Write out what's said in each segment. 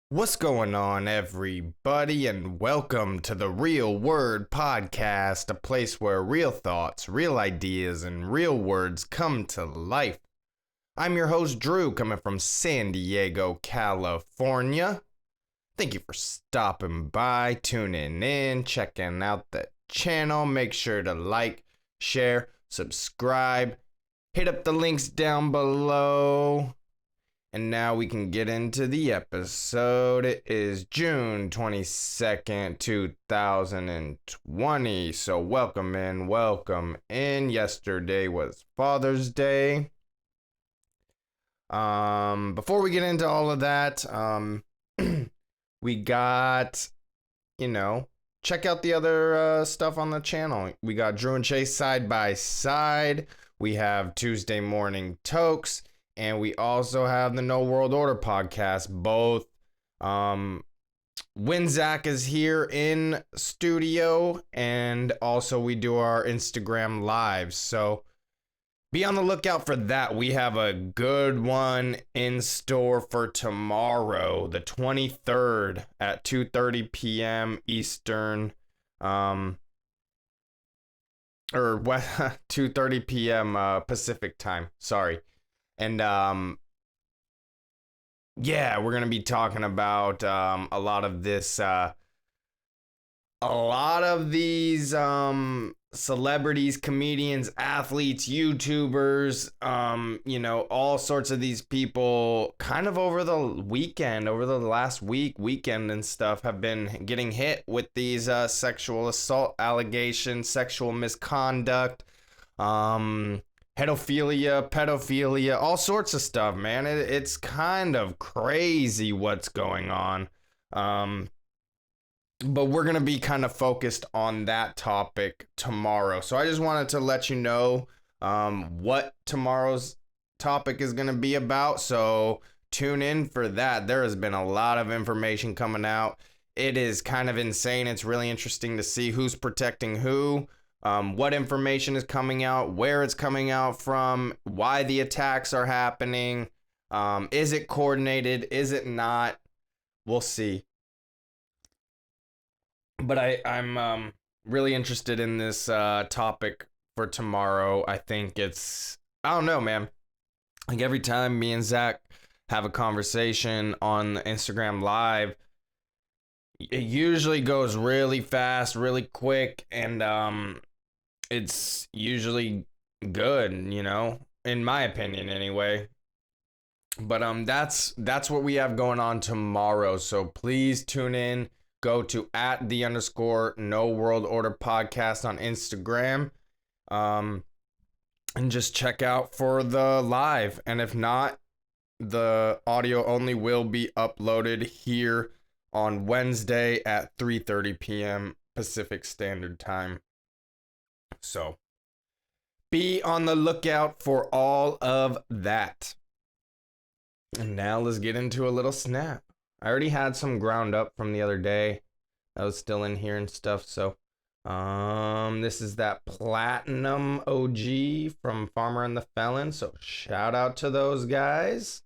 What's going on, everybody, and welcome to the Real Word Podcast, a place where real thoughts, real ideas, and real words come to life. I'm your host, Drew, coming from San Diego, California. Thank you for stopping by, tuning in, checking out the channel. Make sure to like, share, subscribe, hit up the links down below. And now we can get into the episode. It is June 22nd, 2020. So welcome in, welcome in. Yesterday was Father's Day. Before we get into all of that, we got, check out the other stuff on the channel. We got Drew and Chase side by side. We have Tuesday morning tokes. And we also have the No World Order podcast. Both. When Zach is here in studio, and also we do our Instagram lives. So be on the lookout for that. We have a good one in store for tomorrow, the 23rd at 2:30 p.m. Eastern. Or 2:30 p.m. Pacific time. Sorry. And yeah, we're gonna be talking about a lot of this, a lot of these celebrities, comedians, athletes, YouTubers, all sorts of these people. Kind of over the weekend, over the last weekend and stuff, have been getting hit with these sexual assault allegations, sexual misconduct. Pedophilia, all sorts of stuff, man. It's kind of crazy what's going on. But we're going to be kind of focused on that topic tomorrow. So I just wanted to let you know what tomorrow's topic is going to be about. So tune in for that. There has been a lot of information coming out. It is kind of insane. It's really interesting to see who's protecting who. What information is coming out, where it's coming out from, why the attacks are happening. Is it coordinated? Is it not? We'll see. But I'm really interested in this topic for tomorrow. I think I don't know, man. Like every time me and Zach have a conversation on Instagram Live, it usually goes really fast, really quick, and it's usually good, in my opinion anyway. But that's what we have going on tomorrow. So please tune in. Go to @the_No World Order podcast on Instagram. And just check out for the live. And if not, the audio only will be uploaded here on Wednesday at 3:30 p.m. Pacific Standard Time. So be on the lookout for all of that. And now let's get into a little snap. I already had some ground up from the other day that was still in here and stuff. So this is that Platinum OG from Farmer and the Felon. So shout out to those guys.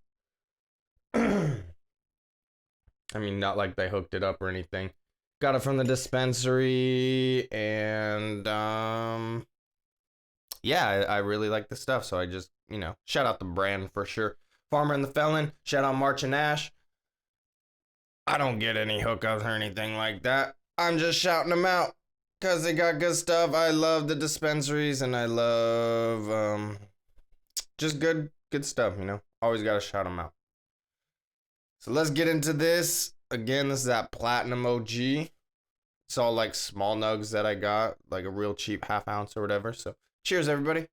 I mean, not like they hooked it up or anything. Got it from the dispensary, and yeah, I really like the stuff. So I just, shout out the brand for sure. Farmer and the Felon, shout out March and Ash. I don't get any hookups or anything like that. I'm just shouting them out because they got good stuff. I love the dispensaries, and I love just good stuff, Always got to shout them out. So let's get into this. Again, this is that Platinum OG. It's all like small nugs that I got, like a real cheap half ounce or whatever. So cheers, everybody.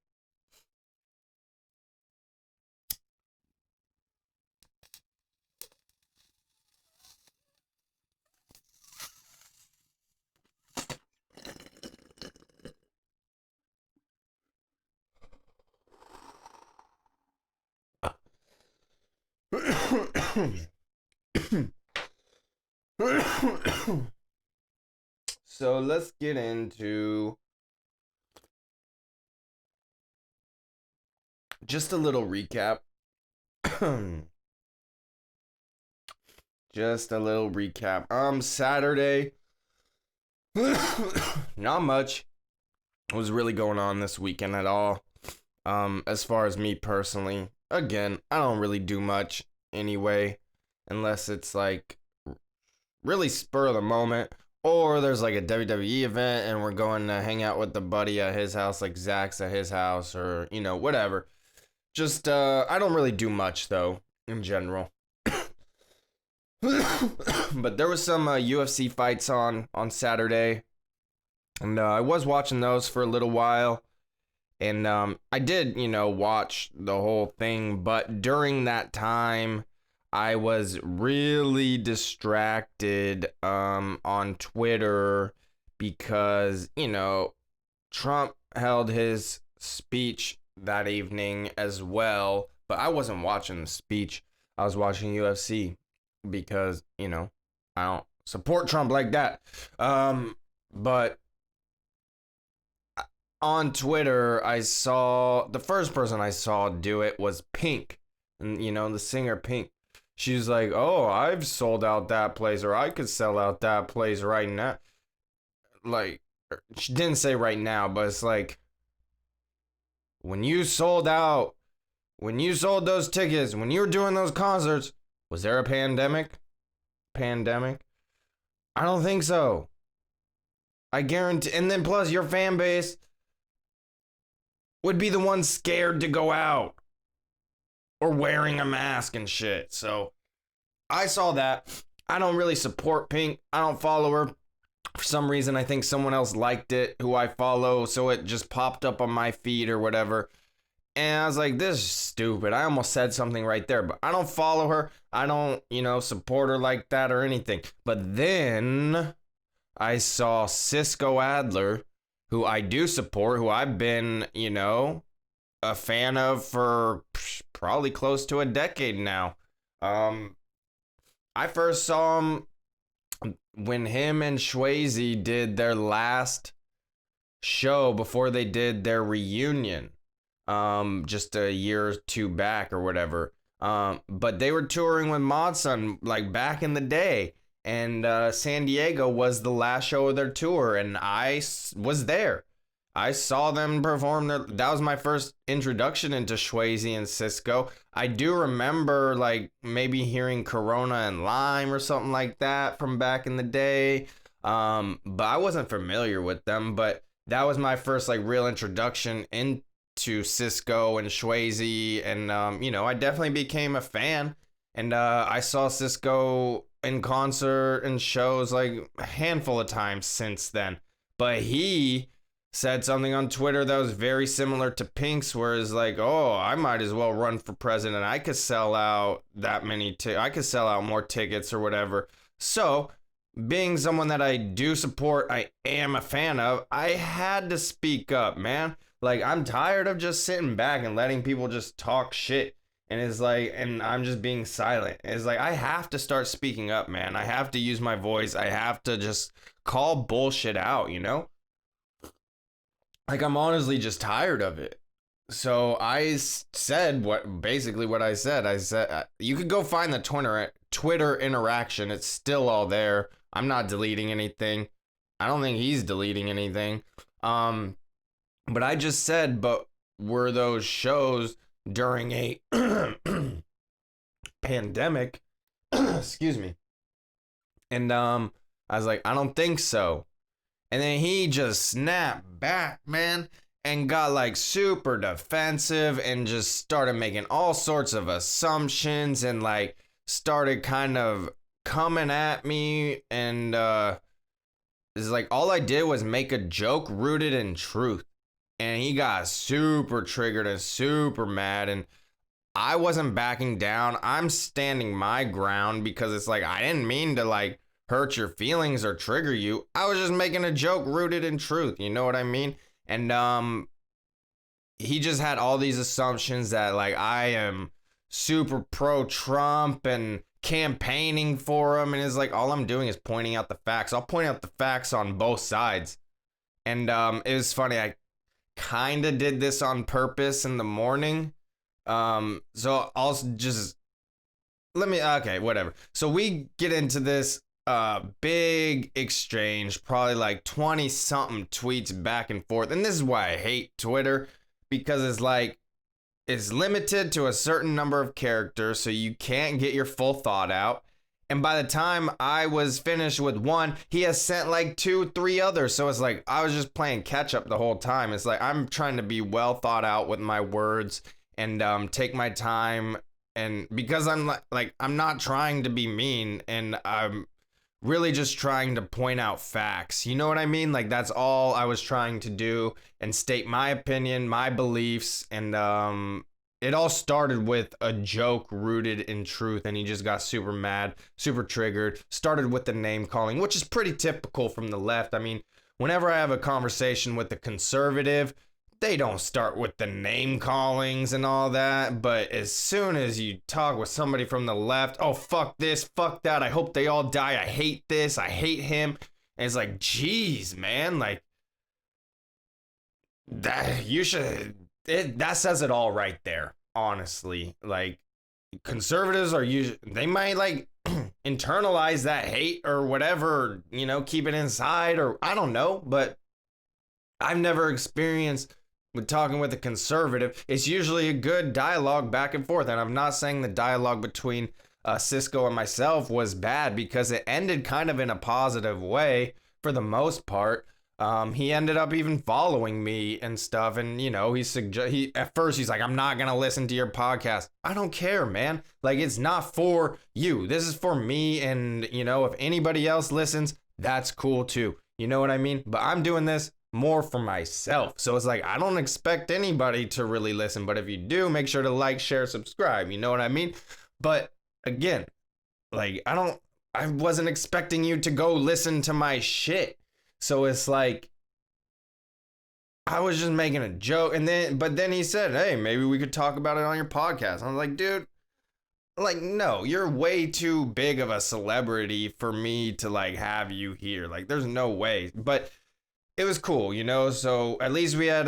So let's get into just a little recap. Just a little recap. Saturday, not much was really going on this weekend at all. As far as me personally, again, I don't really do much anyway, unless it's like really spur of the moment, or there's like a WWE event and we're going to hang out with the buddy at his house, like Zach's at his house, or whatever. Just I don't really do much though in general. But there was some UFC fights on Saturday, and I was watching those for a little while. And I did, watch the whole thing, but during that time, I was really distracted on Twitter because, Trump held his speech that evening as well, but I wasn't watching the speech. I was watching UFC because, I don't support Trump like that. But on Twitter, I saw the first person I saw do it was Pink, and the singer Pink. She's like, "Oh, I've sold out that place, or I could sell out that place right now." Like, she didn't say right now, but it's like, when you sold those tickets, when you were doing those concerts, was there a pandemic? I don't think so. I guarantee. And then plus, your fan base would be the ones scared to go out or wearing a mask and shit. So I saw that. I don't really support Pink. I don't follow her. For some reason, I think someone else liked it who I follow, so it just popped up on my feed or whatever. And I was like, this is stupid. I almost said something right there, but I don't follow her. I don't, support her like that or anything. But then I saw Cisco Adler, who I do support, who I've been, a fan of for probably close to a decade now. I first saw him when him and Swayze did their last show before they did their reunion, just a year or two back or whatever. But they were touring with Modson like back in the day. And San Diego was the last show of their tour, and I was there. I saw them perform. That was my first introduction into Swayze and Cisco. I do remember like maybe hearing Corona and Lime or something like that from back in the day. But I wasn't familiar with them. But that was my first like real introduction into Cisco and Swayze, and I definitely became a fan. And I saw Cisco in concert and shows like a handful of times since then. But he said something on Twitter that was very similar to Pink's, where it's like, oh, I might as well run for president. I could sell out that many I could sell out more tickets or whatever. So, being someone that I do support, I am a fan of, I had to speak up, man. Like, I'm tired of just sitting back and letting people just talk shit. And it's like, and I'm just being silent. It's like, I have to start speaking up, man. I have to use my voice. I have to just call bullshit out, Like, I'm honestly just tired of it. So I said basically what I said. I said, you could go find the Twitter interaction. It's still all there. I'm not deleting anything. I don't think he's deleting anything. But I just said, but were those shows during a pandemic? Excuse me. And I was like, I don't think so. And then he just snapped back, man, and got like super defensive and just started making all sorts of assumptions and like started kind of coming at me. And it's like all I did was make a joke rooted in truth. And he got super triggered and super mad, and I wasn't backing down. I'm standing my ground because it's like, I didn't mean to like hurt your feelings or trigger you. I was just making a joke rooted in truth. You know what I mean? And he just had all these assumptions that like I am super pro Trump and campaigning for him, and it's like all I'm doing is pointing out the facts. I'll point out the facts on both sides. And it was funny, I kind of did this on purpose in the morning. So I'll just okay, whatever. So we get into this big exchange, probably like 20 something tweets back and forth. And this is why I hate Twitter, because it's like it's limited to a certain number of characters, so you can't get your full thought out. And by the time I was finished with one, he has sent like 2, 3 others. So it's like I was just playing catch up the whole time. It's like I'm trying to be well thought out with my words and take my time. And because I'm like I'm not trying to be mean, and I'm really just trying to point out facts. You know what I mean? Like that's all I was trying to do and state my opinion, my beliefs, and it all started with a joke rooted in truth, and he just got super mad, super triggered, started with the name calling, which is pretty typical from the left. I mean, whenever I have a conversation with a conservative, they don't start with the name callings and all that, but as soon as you talk with somebody from the left, oh, fuck this, fuck that, I hope they all die, I hate this, I hate him, and it's like, geez, man, like, that, you should... that says it all right there, honestly. Like, conservatives are usually, they might like internalize that hate or whatever, you know, keep it inside, or I don't know, but I've never experienced with talking with a conservative. It's usually a good dialogue back and forth, and I'm not saying the dialogue between Cisco and myself was bad, because it ended kind of in a positive way for the most part. He ended up even following me and stuff, and you know, he at first he's like, I'm not gonna listen to your podcast. I don't care, man. Like, it's not for you. This is for me, and you know, if anybody else listens, that's cool too. You know what I mean? But I'm doing this more for myself. So it's like, I don't expect anybody to really listen, but if you do, make sure to like, share, subscribe. You know what I mean? But again, like, I wasn't expecting you to go listen to my shit. So it's like, I was just making a joke, but then he said, hey, maybe we could talk about it on your podcast. I was like, dude, like, no, you're way too big of a celebrity for me to like have you here. Like, there's no way. But it was cool, you know? So at least we had,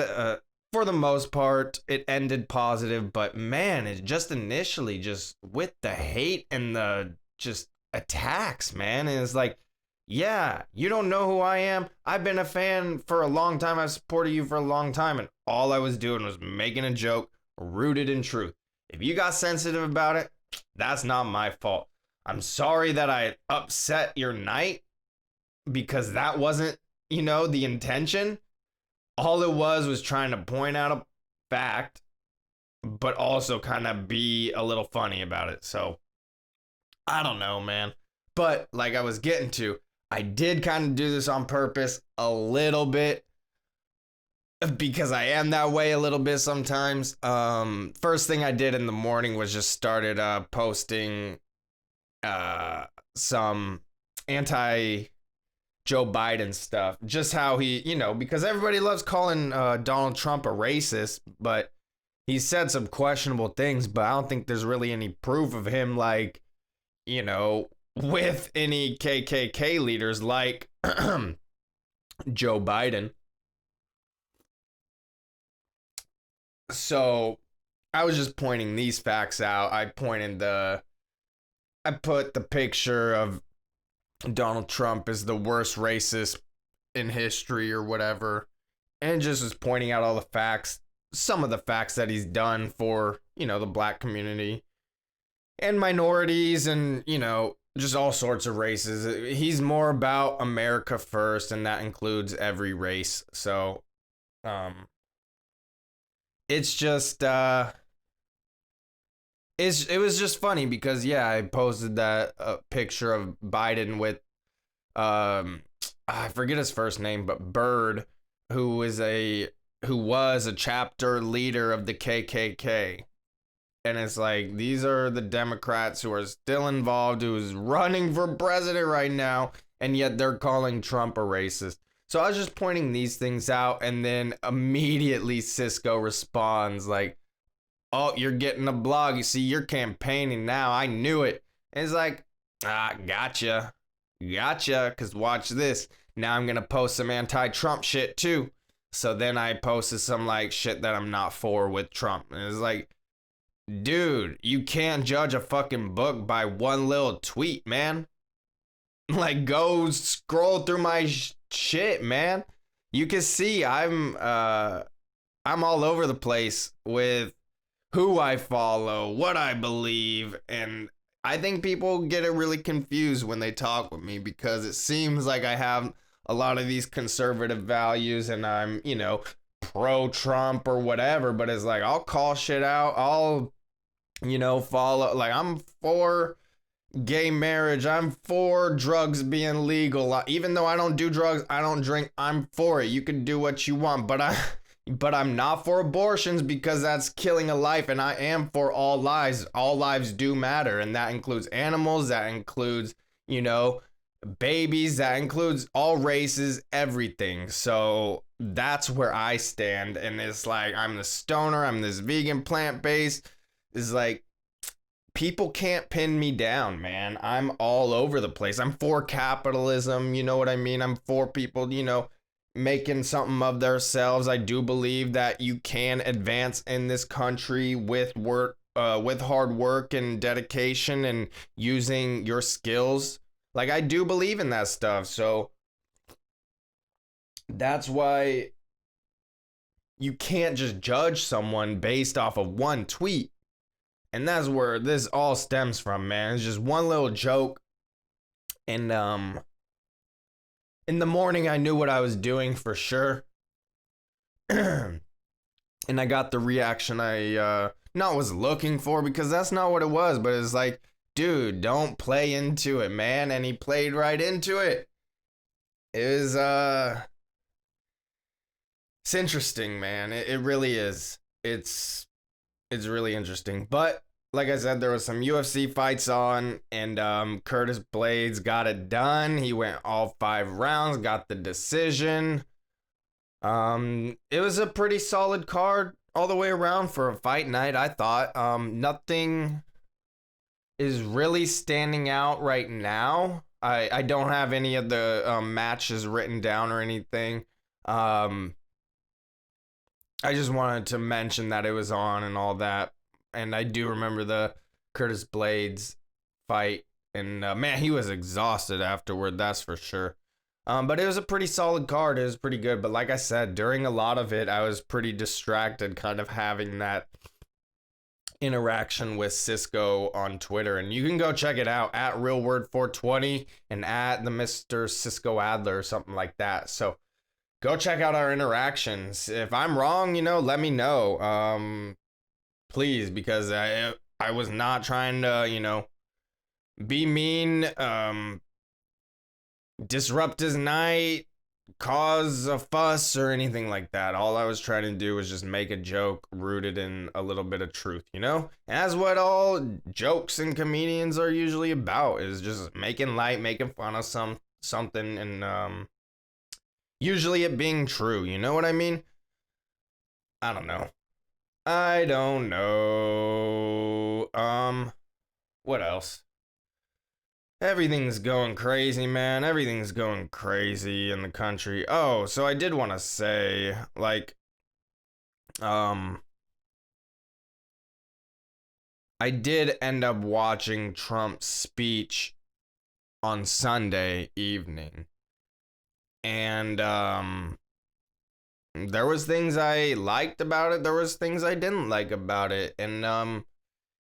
for the most part, it ended positive. But man, it just initially just with the hate and the just attacks, man. And it's like, yeah, you don't know who I am. I've been a fan for a long time. I've supported you for a long time. And all I was doing was making a joke rooted in truth. If you got sensitive about it, that's not my fault. I'm sorry that I upset your night, because that wasn't, you know, the intention. All it was trying to point out a fact, but also kind of be a little funny about it. So I don't know, man. But like I was getting to, I did kind of do this on purpose a little bit, because I am that way a little bit sometimes. First thing I did in the morning was just started posting some anti Joe Biden stuff. Just how he, you know, because everybody loves calling Donald Trump a racist, but he said some questionable things, but I don't think there's really any proof of him, like, you know, with any KKK leaders like Joe Biden. So I was just pointing these facts out. I put the picture of Donald Trump as the worst racist in history or whatever, and just was pointing out all the facts, some of the facts that he's done for, you know, the black community and minorities, and, you know, just all sorts of races. He's more about America first, and that includes every race. So, it's just, it was just funny because, yeah, I posted that picture of Biden with, I forget his first name, but WerD, who was a chapter leader of the KKK. And it's like, these are the Democrats who are still involved, who's running for president right now, and yet they're calling Trump a racist. So I was just pointing these things out, and then immediately Cisco responds like, oh, you're getting a blog. You see, you're campaigning now. I knew it. And it's like, gotcha, because watch this. Now I'm going to post some anti-Trump shit too. So then I posted some like shit that I'm not for with Trump. And it's like, dude, you can't judge a fucking book by one little tweet, man. Like, go scroll through my shit, man. You can see I'm all over the place with who I follow, what I believe, and I think people get it really confused when they talk with me because it seems like I have a lot of these conservative values and I'm, pro Trump or whatever, but it's like I'll call shit out. I'll, follow, like, I'm for gay marriage. I'm for drugs being legal. Even though I don't do drugs, I don't drink, I'm for it. You can do what you want, but I'm not for abortions because that's killing a life, and I am for all lives. All lives do matter, and that includes animals, that includes, babies, that includes all races, everything. So that's where I stand, and it's like I'm the stoner, I'm this vegan, plant-based. It's like people can't pin me down, man. I'm all over the place. I'm for capitalism, you know what I mean? I'm for people, making something of themselves. I do believe that you can advance in this country with work, with hard work and dedication and using your skills. Like, I do believe in that stuff. So that's why you can't just judge someone based off of one tweet. And that's where this all stems from, man. It's just one little joke. And in the morning, I knew what I was doing for sure. And I got the reaction I not was looking for, because that's not what it was. But it's like, dude, don't play into it, man. And he played right into it. It was, it's interesting, man. It really is. It's really interesting. But like I said, there was some UFC fights on, and Curtis Blades got it done. He went all 5 rounds, got the decision. It was a pretty solid card all the way around for a fight night, I thought. Nothing is really standing out right now. I don't have any of the matches written down or anything. I just wanted to mention that it was on and all that. And I do remember the Curtis Blades fight. And man, he was exhausted afterward, that's for sure. But it was a pretty solid card. It was pretty good. But like I said, during a lot of it, I was pretty distracted kind of having that interaction with Cisco on Twitter. And you can go check it out at RealWord420 and at the Mr. Cisco Adler or something like that. So go check out our interactions. If I'm wrong, let me know. Please, because I was not trying to, be mean, disrupt his night, cause a fuss or anything like that. All I was trying to do was just make a joke rooted in a little bit of truth, And that's what all jokes and comedians are usually about, is just making light, making fun of something, and usually it being true. You know what I mean? I don't know. What else? Everything's going crazy, man. Everything's going crazy in the country. Oh, so I did want to say, like, I did end up watching Trump's speech on Sunday evening. And, there was things I liked about it. There was things I didn't like about it. And,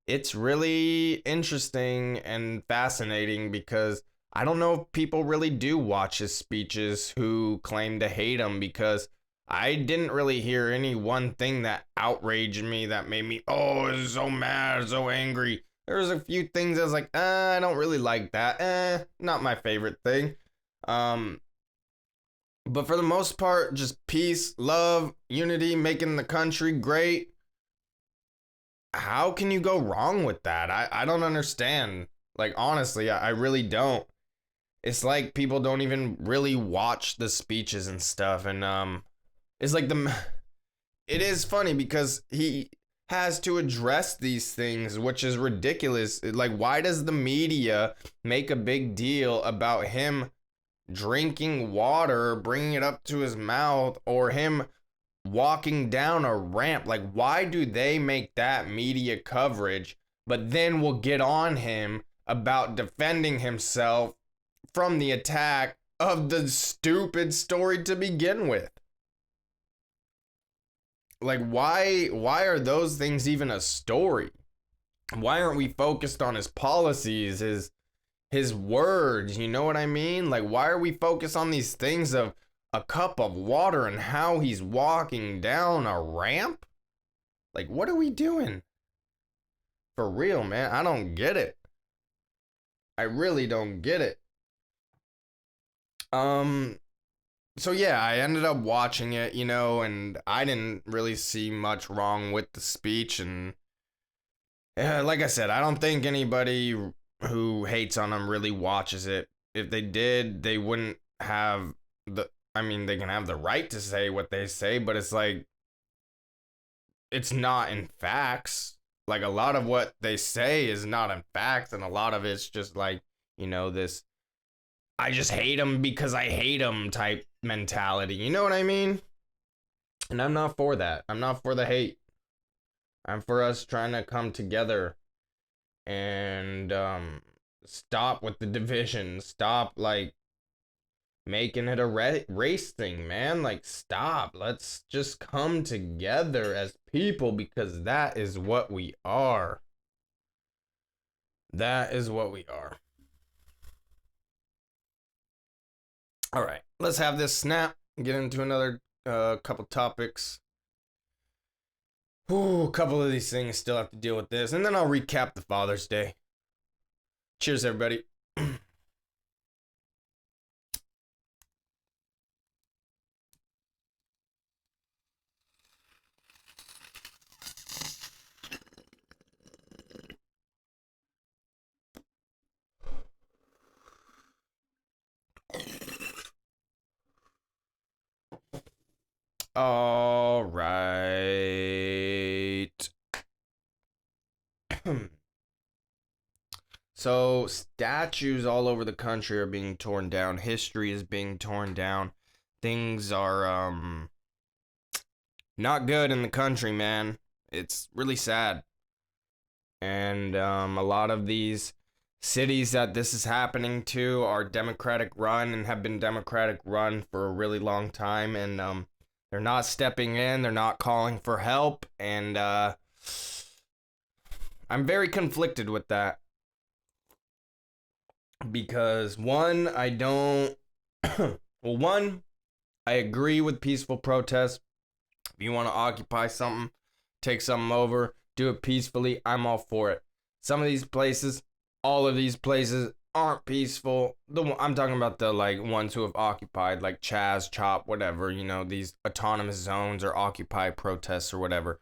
it's really interesting and fascinating because I don't know if people really do watch his speeches who claim to hate him, because I didn't really hear any one thing that outraged me, that made me, so mad, so angry. There was a few things I was like, I don't really like that. Not my favorite thing. But for the most part, just peace, love, unity, making the country great. How can you go wrong with that? I don't understand. Like, honestly, I really don't. It's like people don't even really watch the speeches and stuff. And it's like it is funny because he has to address these things, which is ridiculous. Like, why does the media make a big deal about him drinking water, bringing it up to his mouth, or him walking down a ramp. Like, why do they make that media coverage, but then will get on him about defending himself from the attack of the stupid story to begin with? Like, why are those things even a story? Why aren't we focused on his policies, his words, you know what I mean? Like, why are we focused on these things of a cup of water and how he's walking down a ramp? Like, what are we doing? For real, man, I don't get it. I really don't get it. So yeah, I ended up watching it, you know, and I didn't really see much wrong with the speech. And like I said, I don't think anybody who hates on him really watches it. If they did, they wouldn't have I mean, they can have the right to say what they say, but it's like, it's not in facts. Like, a lot of what they say is not in facts, and a lot of it's just like, you know, this I just hate him because I hate him type mentality. You know what I mean? And I'm not for that. I'm not for the hate. I'm for us trying to come together and stop with the division. Stop, like, making it a race thing, man. Like, stop. Let's just come together as people, because that is what we are. That is what we are. All right, let's have this snap. Get into another couple topics. Ooh, a couple of these things still have to deal with this, and then I'll recap the Father's Day. Cheers, everybody. All right. So, statues all over the country are being torn down. History is being torn down. Things are not good in the country, man. It's really sad. And a lot of these cities that this is happening to are Democratic run and have been Democratic run for a really long time, and they're not stepping in, they're not calling for help, and I'm very conflicted with that, because one, I don't well, one, I agree with peaceful protest. If you want to occupy something, take something over, do it peacefully, I'm all for it. Some of these places, all of these places aren't peaceful. I'm talking about the, like, ones who have occupied, like Chaz, Chop, whatever, you know, these autonomous zones or occupy protests or whatever.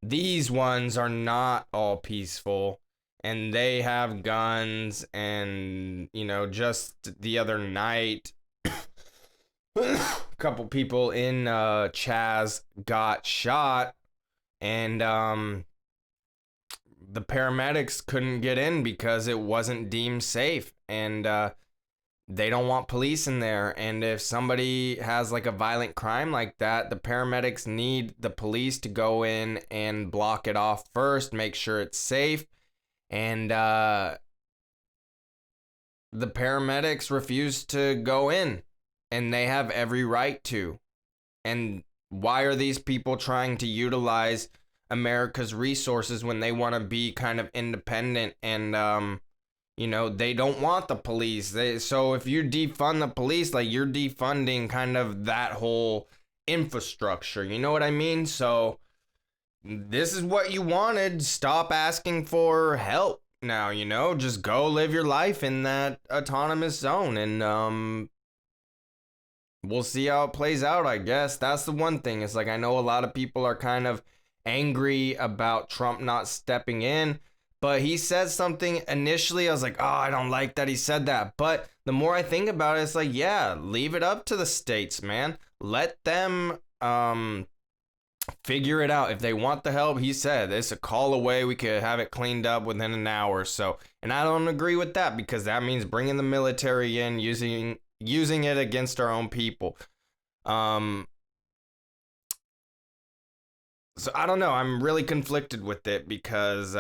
These ones are not all peaceful, and they have guns, and, you know, just the other night, a couple people in Chaz got shot, and the paramedics couldn't get in because it wasn't deemed safe, and they don't want police in there. And if somebody has, like, a violent crime like that, the paramedics need the police to go in and block it off first, make sure it's safe. And the paramedics refuse to go in, and they have every right to. And why are these people trying to utilize America's resources when they want to be kind of independent? And you know, they don't want the police. So if you defund the police, like, you're defunding kind of that whole infrastructure, you know what I mean? So this is what you wanted. Stop asking for help now, you know, just go live your life in that autonomous zone, and we'll see how it plays out, I guess. That's the one thing. It's like, I know a lot of people are kind of angry about Trump not stepping in, but he said something initially. I was like, oh, I don't like that he said that. But the more I think about it, it's like, yeah, leave it up to the states, man. Let them figure it out. If they want the help, he said it's a call away, we could have it cleaned up within an hour or so. And I don't agree with that, because that means bringing the military in, using it against our own people. So I don't know. I'm really conflicted with it because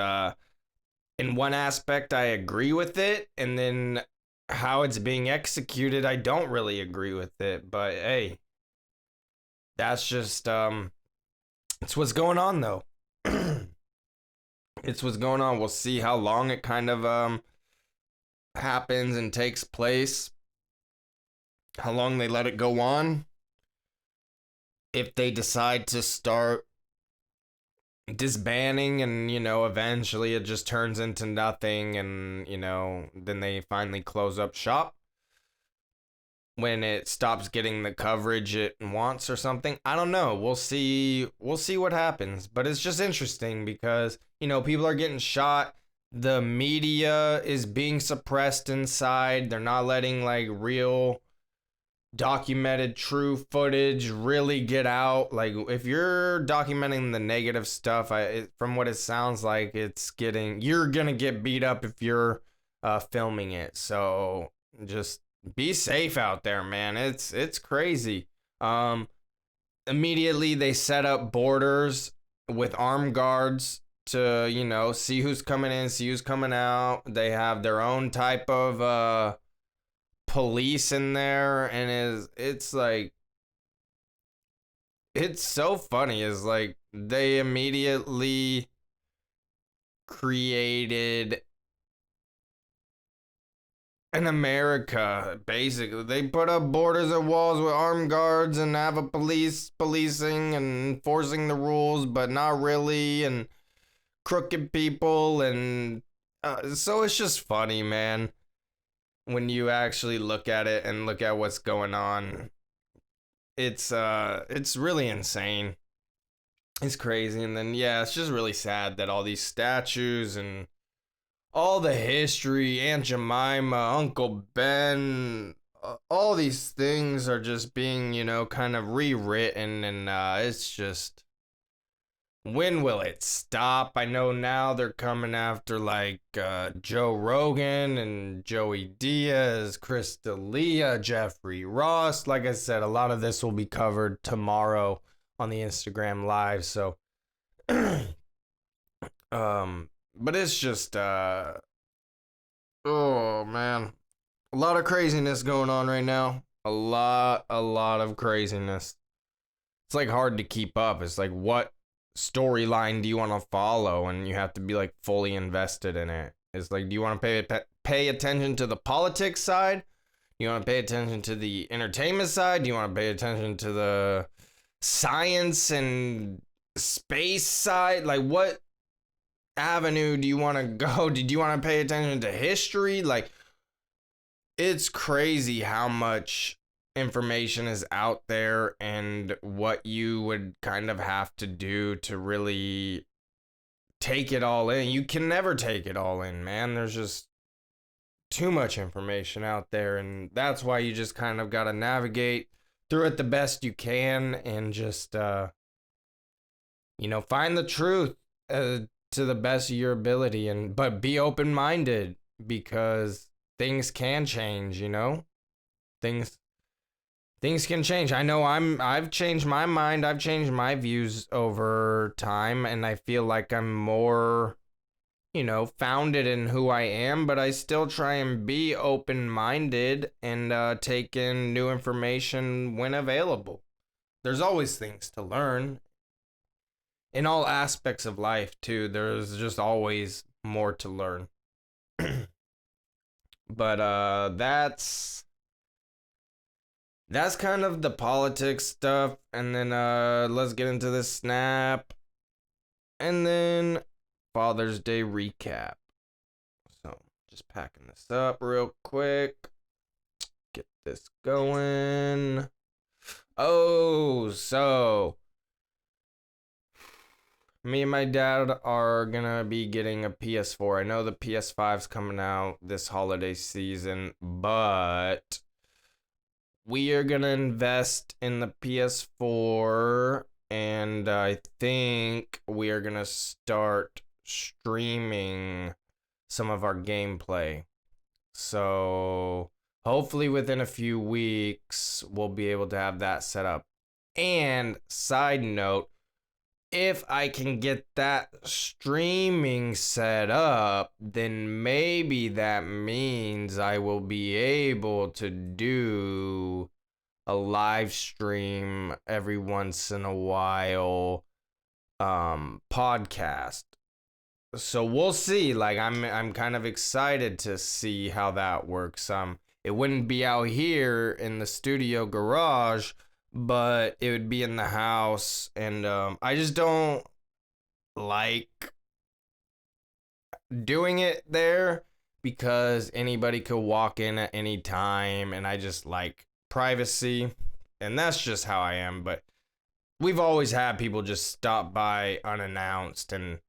in one aspect I agree with it, and then how it's being executed I don't really agree with it. But hey, that's just it's what's going on though. It's what's going on. We'll see how long it kind of happens and takes place. How long they let it go on. If they decide to start disbanding and eventually it just turns into nothing, and then they finally close up shop when it stops getting the coverage it wants or something. I don't know. We'll see what happens, but it's just interesting because people are getting shot. The media is being suppressed inside. They're not letting like real documented true footage really get out. Like if you're documenting the negative stuff, from what it sounds like, you're gonna get beat up if you're filming it. So just be safe out there, man. It's crazy. Immediately they set up borders with armed guards to see who's coming in, see who's coming out. They have their own type of police in there, and it's like, it's so funny is like they immediately created an America. Basically they put up borders and walls with armed guards and have a policing and enforcing the rules, but not really, and crooked people, and so it's just funny, man, when you actually look at it and look at what's going on. It's really insane. It's crazy. And then yeah, it's just really sad that all these statues and all the history, Aunt Jemima, Uncle Ben, all these things are just being, kind of rewritten, and it's just, when will it stop? I know now they're coming after like Joe Rogan and Joey Diaz, Chris D'Elia, Jeffrey Ross. Like I said, a lot of this will be covered tomorrow on the Instagram live. So, but it's just oh man, a lot of craziness going on right now. A lot of craziness. It's like hard to keep up. It's like, what storyline do you want to follow? And you have to be like fully invested in it. It's like, do you want to pay attention to the politics side? Do you want to pay attention to the entertainment side? Do you want to pay attention to the science and space side? Like, what avenue do you want to go? Did you want to pay attention to history? Like, it's crazy how much information is out there and what you would kind of have to do to really take it all in. You can never take it all in, man. There's just too much information out there, and that's why you just kind of got to navigate through it the best you can, and just find the truth to the best of your ability, but be open-minded, because things can change. Things can change. I know I've changed my mind. I've changed my views over time, and I feel like I'm more, founded in who I am, but I still try and be open-minded and take in new information when available. There's always things to learn in all aspects of life too. There's just always more to learn. But that's kind of the politics stuff. And then let's get into this snap, and then Father's Day recap. So just packing this up real quick, get this going. Oh, so me and my dad are gonna be getting a PS4. I know the PS5's coming out this holiday season, but we are gonna invest in the PS4, and I think we are gonna start streaming some of our gameplay. So hopefully within a few weeks we'll be able to have that set up. And side note, if I can get that streaming set up, then maybe that means I will be able to do a live stream every once in a while podcast. So we'll see. Like I'm kind of excited to see how that works. It wouldn't be out here in the studio garage, but it would be in the house, and I just don't like doing it there because anybody could walk in at any time, and I just like privacy, and that's just how I am. But we've always had people just stop by unannounced, and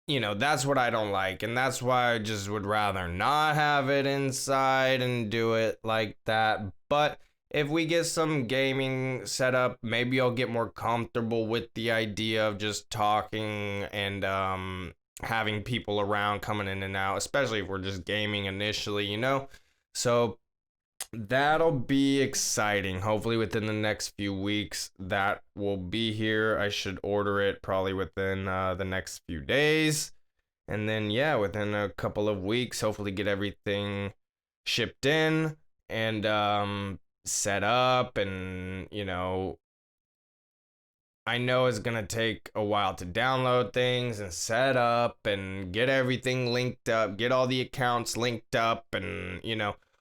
that's what I don't like, and that's why I just would rather not have it inside and do it like that. But if we get some gaming set up, maybe I'll get more comfortable with the idea of just talking and having people around coming in and out, especially if we're just gaming initially. So that'll be exciting. Hopefully within the next few weeks that will be here. I should order it probably within the next few days. And then within a couple of weeks, hopefully get everything shipped in and set up. And I know it's gonna take a while to download things and set up and get everything linked up, get all the accounts linked up, and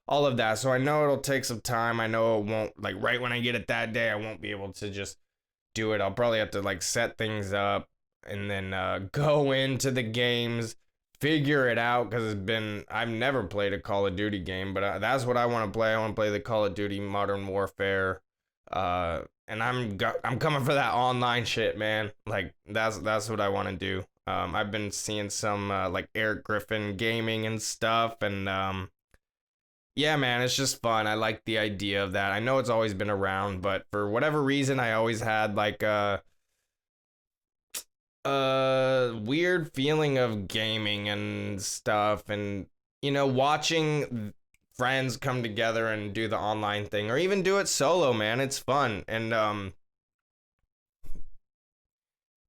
all of that. So I know it'll take some time. I know it won't, like, right when I get it that day, I won't be able to just do it. I'll probably have to like set things up and then go into the games, figure it out, because I've never played a Call of Duty game, but that's what I want to play. I want to play the Call of Duty Modern Warfare, and I'm coming for that online shit, man. Like that's what I want to do. I've been seeing some like Eric Griffin gaming and stuff, and yeah, man, it's just fun. I like the idea of that. I know it's always been around, but for whatever reason, I always had like a weird feeling of gaming and stuff, and watching friends come together and do the online thing, or even do it solo, man. It's fun. And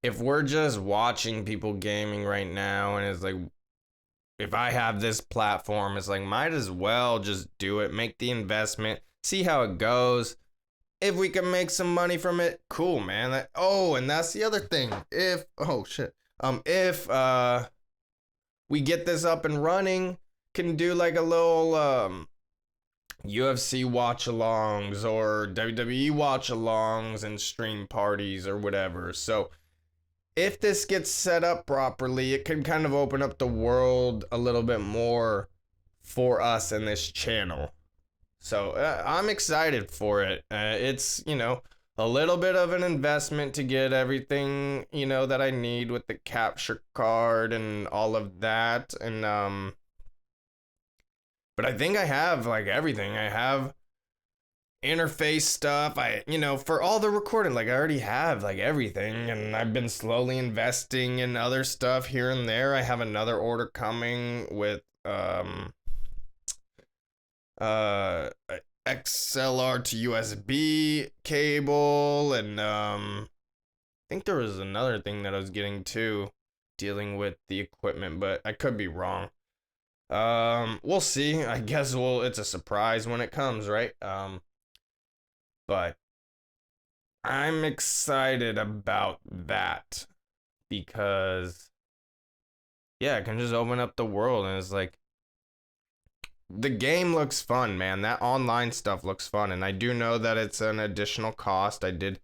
if we're just watching people gaming right now, and it's like, if I have this platform, it's like, might as well just do it, make the investment, see how it goes. If we can make some money from it, cool, man. And that's the other thing. If we get this up and running, can do like a little UFC watch-alongs or WWE watch-alongs and stream parties or whatever. So if this gets set up properly, it can kind of open up the world a little bit more for us in this channel. So I'm excited for it. It's, a little bit of an investment to get everything, that I need with the capture card and all of that. And, but I think I have like everything. I have interface stuff. For all the recording, like I already have like everything, and I've been slowly investing in other stuff here and there. I have another order coming with XLR to USB cable, and I think there was another thing that I was getting too, dealing with the equipment, but I could be wrong. We'll see. I guess it's a surprise when it comes, right? But I'm excited about that because it can just open up the world, and it's like, the game looks fun, man. That online stuff looks fun, and I do know that it's an additional cost. I did,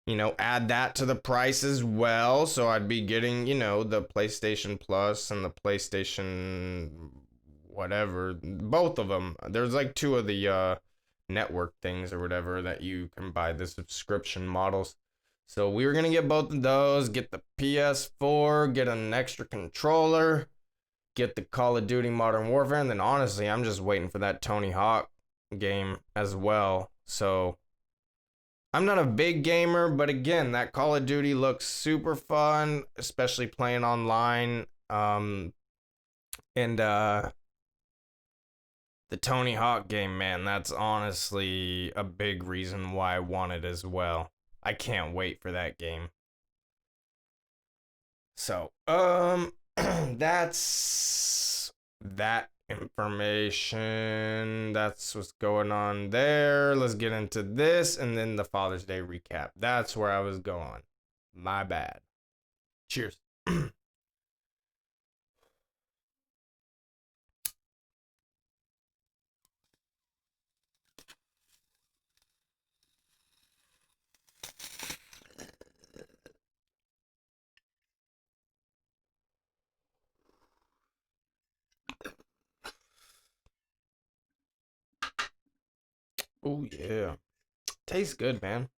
add that to the price as well, so I'd be getting, the PlayStation Plus and the PlayStation whatever, both of them. There's like two of the network things or whatever that you can buy, the subscription models. So we were gonna get both of those, get the PS4, get an extra controller, get the Call of Duty Modern Warfare, and then honestly, I'm just waiting for that Tony Hawk game as well. So I'm not a big gamer, but again, that Call of Duty looks super fun, especially playing online. And the Tony Hawk game, man, that's honestly a big reason why I want it as well. I can't wait for that game. So, that's that information. That's what's going on there. Let's get into this and then the Father's Day recap. That's where I was going. My bad. Cheers. Oh yeah. Tastes good, man.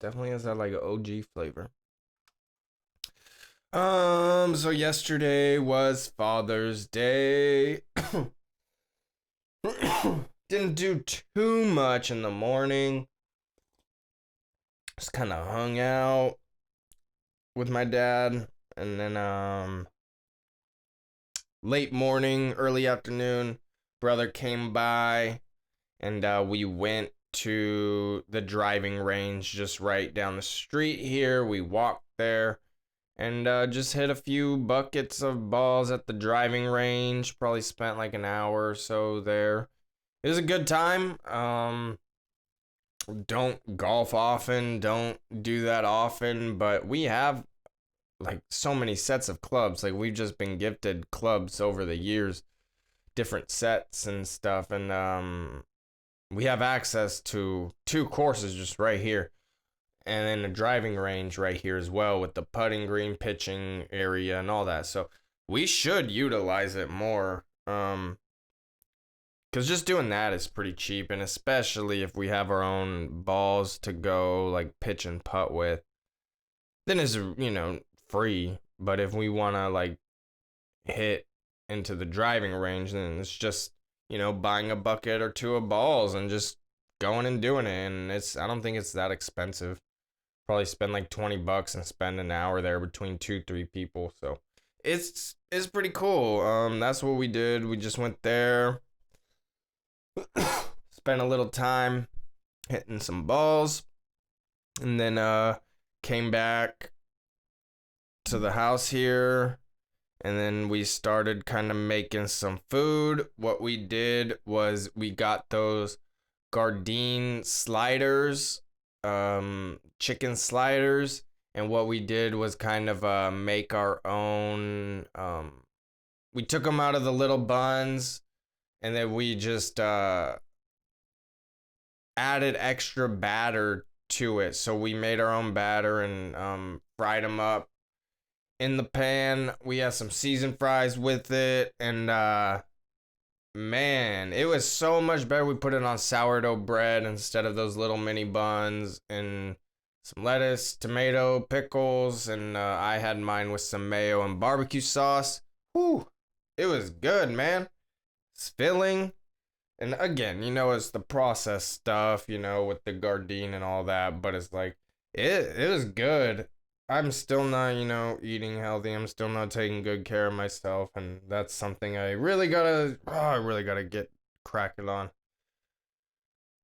Definitely has that like OG flavor. So yesterday was Father's Day. Didn't do too much in the morning. Just kind of hung out with my dad, and then late morning, early afternoon, brother came by, and we went to the driving range just right down the street here. We walked there and just hit a few buckets of balls at the driving range. Probably spent like an hour or so there. It was a good time. Don't golf often, don't do that often, but we have like so many sets of clubs. Like we've just been gifted clubs over the years, different sets and stuff, and we have access to two courses just right here, and then a driving range right here as well with the putting green, pitching area, and all that. So we should utilize it more. Because just doing that is pretty cheap, and especially if we have our own balls to go like pitch and putt with, then it's free. But if we want to like hit into the driving range, then it's just buying a bucket or two of balls and just going and doing it. And I don't think it's that expensive. Probably spend like $20 and spend an hour there between 2-3 people. So it's pretty cool. That's what we did. We just went there, spent a little time hitting some balls, and then came back to the house here, and then we started kind of making some food. What we did was we got those Gardein sliders, chicken sliders, and what we did was kind of make our own. We took them out of the little buns, and then we just added extra batter to it. So we made our own batter and fried them up in the pan. We had some seasoned fries with it, and man, it was so much better. We put it on sourdough bread instead of those little mini buns, and some lettuce, tomato, pickles, and I had mine with some mayo and barbecue sauce. Whew, it was good, man. It's filling. And again, it's the processed stuff, with the Gardein and all that, but it's like it was good. I'm still not, eating healthy. I'm still not taking good care of myself, and that's something I really gotta get cracking on.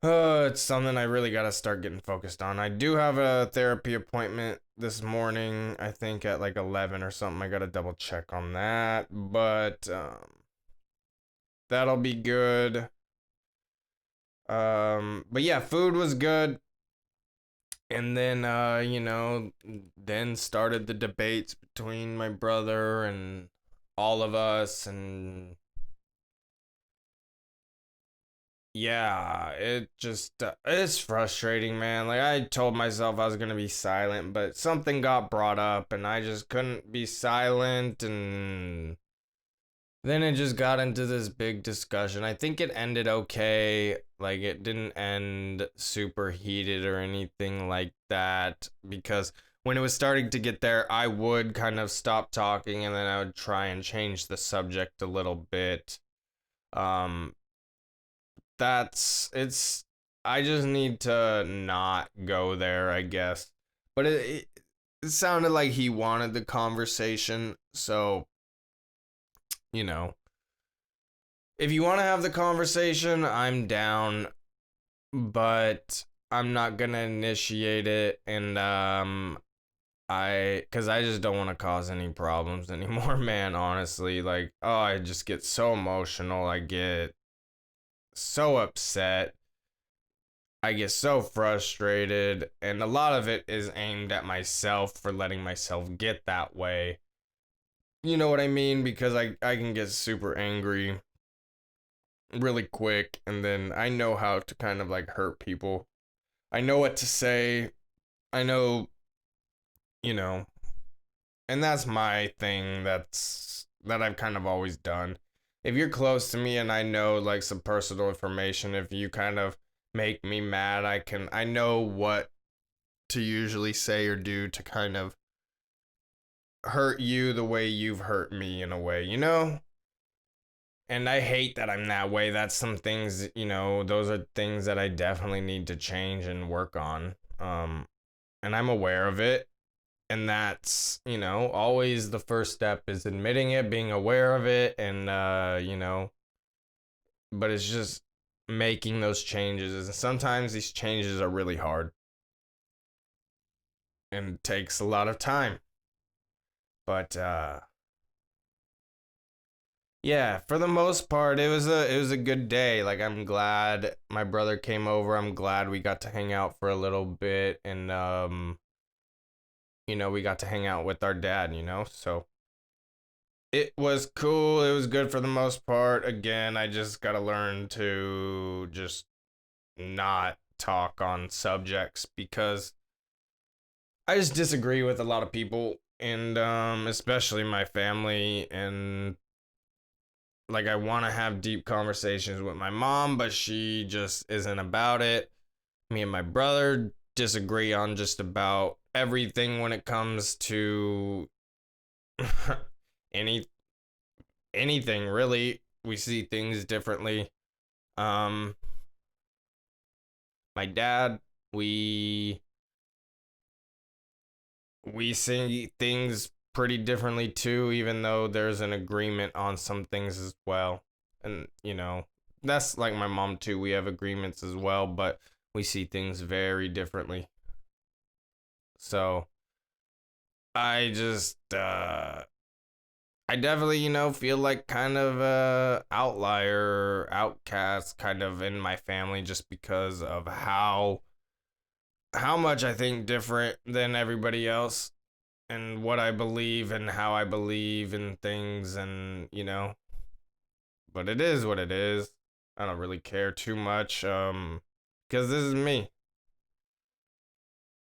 It's something I really gotta start getting focused on. I do have a therapy appointment this morning, I think at like 11 or something. I gotta double check on that, but that'll be good. But yeah, food was good. And then then started the debates between my brother and all of us, and yeah, it just it's frustrating, man. Like I told myself I was going to be silent, but something got brought up and I just couldn't be silent, and then it just got into this big discussion. I think it ended okay. Like, it didn't end super heated or anything like that, because when it was starting to get there, I would kind of stop talking and then I would try and change the subject a little bit. Um, I just need to not go there, I guess. But it sounded like he wanted the conversation, so you know, if you want to have the conversation, I'm down, but I'm not gonna initiate it, and Cause I just don't want to cause any problems anymore, man, honestly. Like, oh, I just get so emotional. I get so upset. I get so frustrated. And a lot of it is aimed at myself for letting myself get that way. You know what I mean? Because I can get super angry really quick. And then I know how to kind of like hurt people. I know what to say. I know, you know, and that's my thing that I've kind of always done. If you're close to me and I know like some personal information, if you kind of make me mad, I know what to usually say or do to kind of hurt you the way you've hurt me in a way, you know? And I hate that I'm that way. That's some things, those are things that I definitely need to change and work on. And I'm aware of it. And that's, always the first step is admitting it, being aware of it, and, but it's just making those changes. And sometimes these changes are really hard and it takes a lot of time. But, yeah, for the most part, it was a good day. Like I'm glad my brother came over. I'm glad we got to hang out for a little bit, and we got to hang out with our dad. So it was cool. It was good for the most part. Again, I just gotta learn to just not talk on subjects because I just disagree with a lot of people, and especially my family, and like I want to have deep conversations with my mom, but she just isn't about it. Me and my brother disagree on just about everything when it comes to any anything really. We see things differently. Um my dad, we see things pretty differently too, even though there's an agreement on some things as well. And, that's like my mom too. We have agreements as well, but we see things very differently. So I just, I definitely, feel like kind of a outlier, outcast kind of in my family just because of how much I think different than everybody else and what I believe and how I believe in things, and but it is what it is. I don't really care too much because this is me.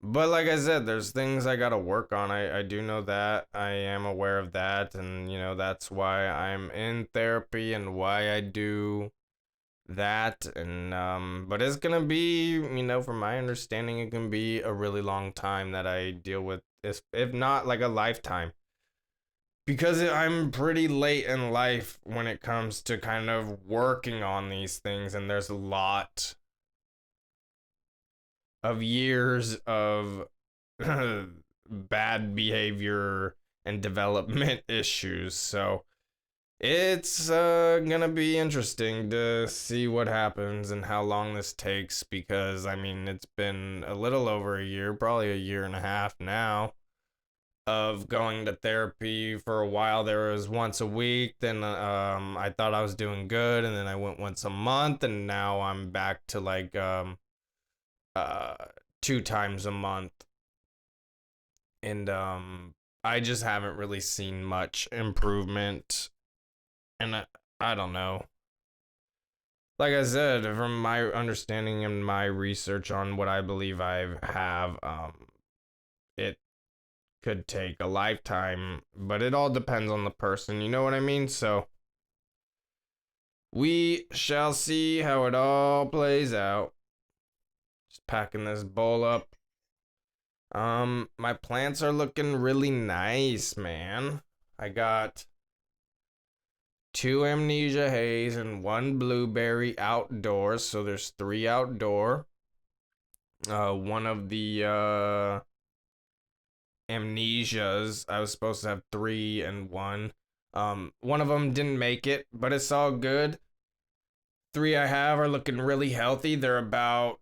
But like I said, there's things I got to work on. I do know that. I am aware of that, and that's why I'm in therapy and why I do that. And but it's going to be, from my understanding, it can be a really long time that I deal with this, if not like a lifetime, because I'm pretty late in life when it comes to kind of working on these things, and there's a lot of years of bad behavior and development issues. So it's gonna be interesting to see what happens and how long this takes, because I mean it's been a little over a year, probably a year and a half now, of going to therapy. For a while there was once a week, then I thought I was doing good, and then I went once a month, and now I'm back to like uh 2 times a month. And I just haven't really seen much improvement, and I don't know. Like I said, from my understanding and my research on what I believe I have, it could take a lifetime, but it all depends on the person, you know what I mean? So we shall see how it all plays out. Just packing this bowl up. My plants are looking really nice, man. I got 2 amnesia haze and 1 blueberry outdoors, so there's 3 outdoor. One of the amnesias, I was supposed to have 3 and 1. One of them didn't make it, but it's all good. 3 I have are looking really healthy. They're about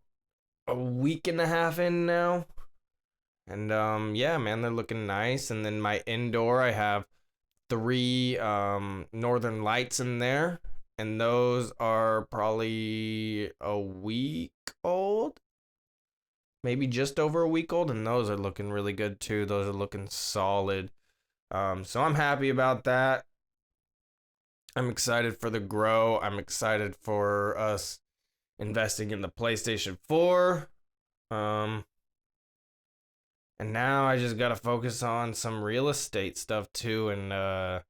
a week and a half in now. And yeah, man, they're looking nice. And then my indoor, I have three Northern Lights in there, and those are probably a week old, maybe just over a week old, and those are looking really good too. Those are looking solid. So I'm happy about that. I'm excited for the grow. I'm excited for us investing in the PlayStation 4. Um, and now I just gotta focus on some real estate stuff too. And if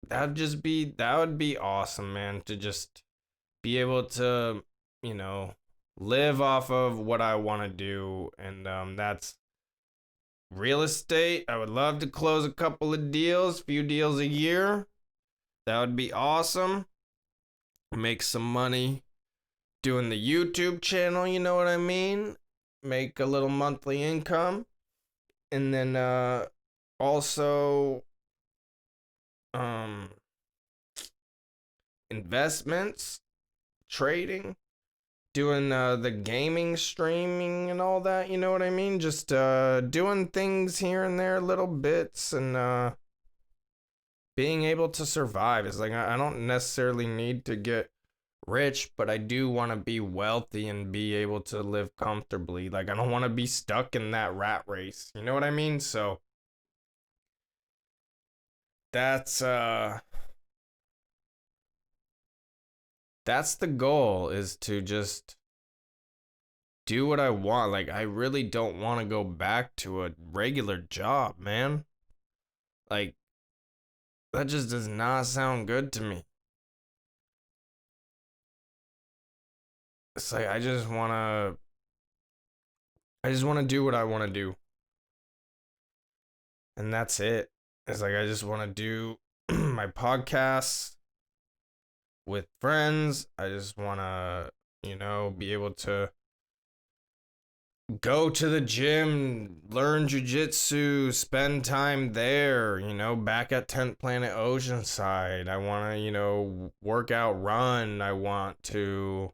that would be awesome, man, to just be able to, you know, live off of what I want to do. And that's real estate. I would love to close a couple of deals, few deals a year. That would be awesome. Make some money doing the YouTube channel, you know what I mean? Make a little monthly income. And then also um investments, trading, doing the gaming, streaming, and all that. You know what I mean? Just doing things here and there, little bits, and being able to survive. It's like I don't necessarily need to get rich, but I do want to be wealthy and be able to live comfortably. Like I don't want to be stuck in that rat race. You know what I mean? So that's the goal, is to just do what I want. Like I really don't want to go back to a regular job, man. Like that just does not sound good to me. It's like I just want to do what I want to do. And that's it. It's like I just want to do my podcasts with friends. I just want to, be able to go to the gym, learn jujitsu, spend time there, back at 10th Planet Oceanside. I want to, work out, run. I want to,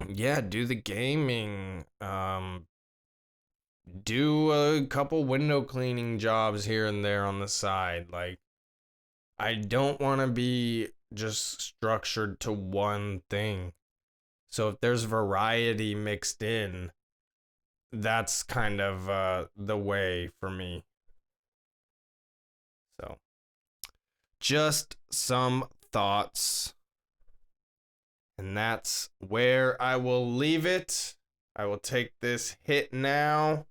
yeah, do the gaming, do a couple window cleaning jobs here and there on the side. Like, I don't want to be just structured to one thing. So if there's variety mixed in, that's kind of the way for me. So, just some thoughts. And that's where I will leave it. I will take this hit now.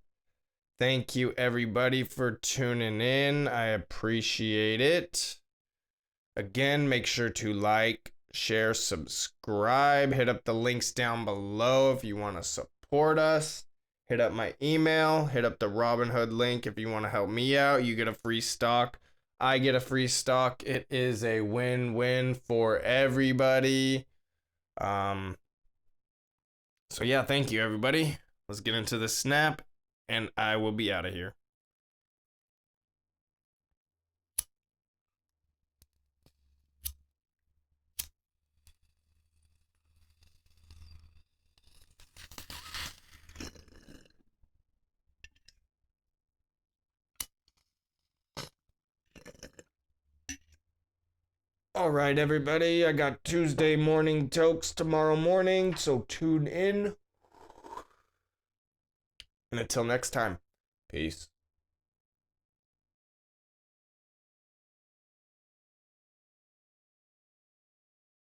Thank you, everybody, for tuning in. I appreciate it. Again, make sure to like, share, subscribe. Hit up the links down below if you want to support us. Hit up my email. Hit up the Robinhood link if you want to help me out. You get a free stock. I get a free stock. It is a win-win for everybody. So yeah, thank you, everybody. Let's get into the snap, and I will be out of here. All right, everybody. I got Tuesday morning tokes tomorrow morning, so tune in. And until next time, peace.